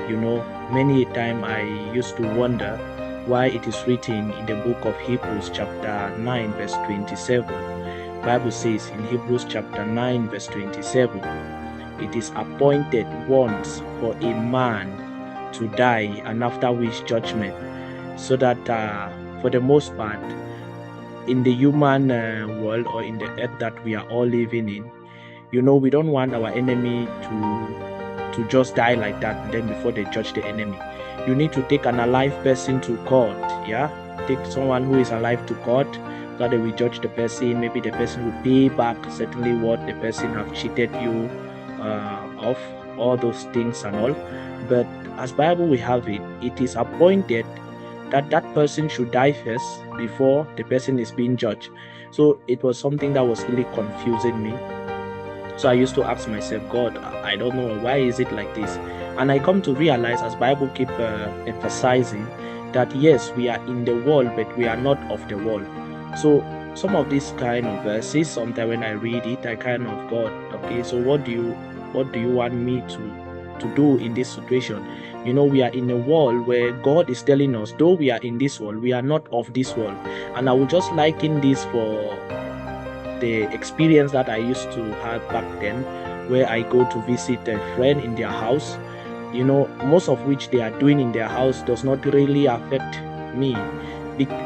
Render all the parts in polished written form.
Many a time I used to wonder why it is written in the book of Hebrews chapter 9 verse 27. Bible says in Hebrews chapter 9 verse 27, it is appointed once for a man to die, and after which judgment. So that for the most part, in the human world, or in the earth that we are all living in, we don't want our enemy to just die like that, and then before they judge the enemy. You need to take an alive person to court. Take someone who is alive to court, so that they will judge the person. Maybe the person will pay back certainly what the person have cheated you of, all those things and all. But as Bible we have it, it is appointed that that person should die first before the person is being judged. So it was something that was really confusing me. So I used to ask myself, God, I don't know, why is it like this? And I come to realize, as Bible keep emphasizing, that yes, we are in the world, but we are not of the world. So some of these kind of verses, sometimes when I read it, I kind of, God, okay, so what do you want me to do in this situation? We are in a world where God is telling us, though we are in this world, we are not of this world. And I would just liken this for the experience that I used to have back then, where I go to visit a friend in their house. Most of which they are doing in their house does not really affect me.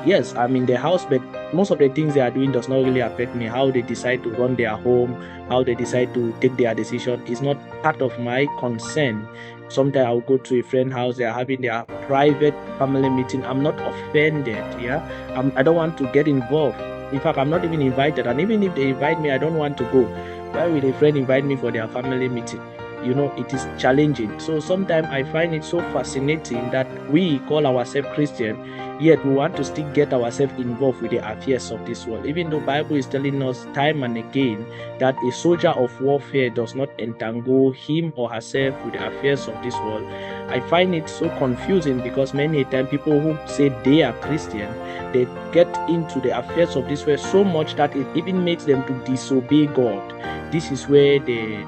Yes, I'm in their house, but most of the things they are doing does not really affect me. How they decide to run their home, how they decide to take their decision is not part of my concern. Sometimes I'll go to a friend's house, they are having their private family meeting. I'm not offended. I don't want to get involved. In fact, I'm not even invited. And even if they invite me, I don't want to go. Why will a friend invite me for their family meeting? It is challenging. So sometimes I find it so fascinating that we call ourselves Christian, yet we want to still get ourselves involved with the affairs of this world. Even though Bible is telling us time and again that a soldier of warfare does not entangle him or herself with the affairs of this world. I find it so confusing, because many a time people who say they are Christian, they get into the affairs of this world so much that it even makes them to disobey God. This is where the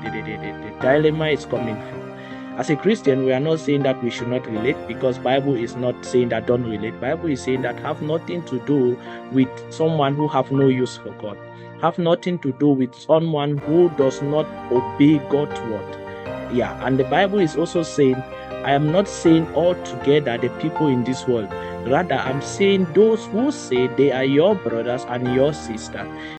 dilemma is coming from. As a Christian, we are not saying that we should not relate, because Bible is not saying that don't relate. Bible is saying that have nothing to do with someone who have no use for God. Have nothing to do with someone who does not obey God's word. And the Bible is also saying, I am not saying altogether the people in this world. Rather, I'm saying those who say they are your brothers and your sisters.